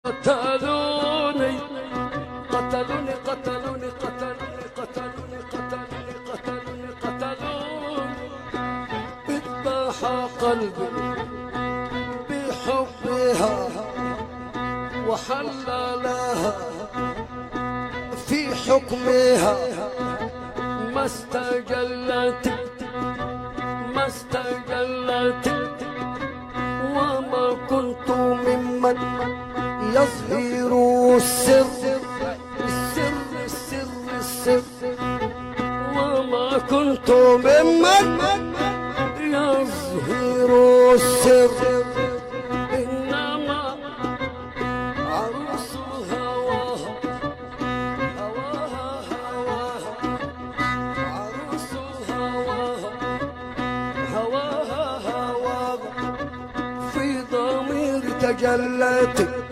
قتلوني قتلوني قتلوني قتلوني قتلوني قتلوني قتلوني قتلوني اذبح قلبي بحبها وحللها في حكمها ما استجلت ما استجلت وما كنت ممن يظهر السر السر السر السر وما كنت ممن يظهر السر إنما عروس هواها هواها هواها عروس هواها هواها هواها في ضمير تجلت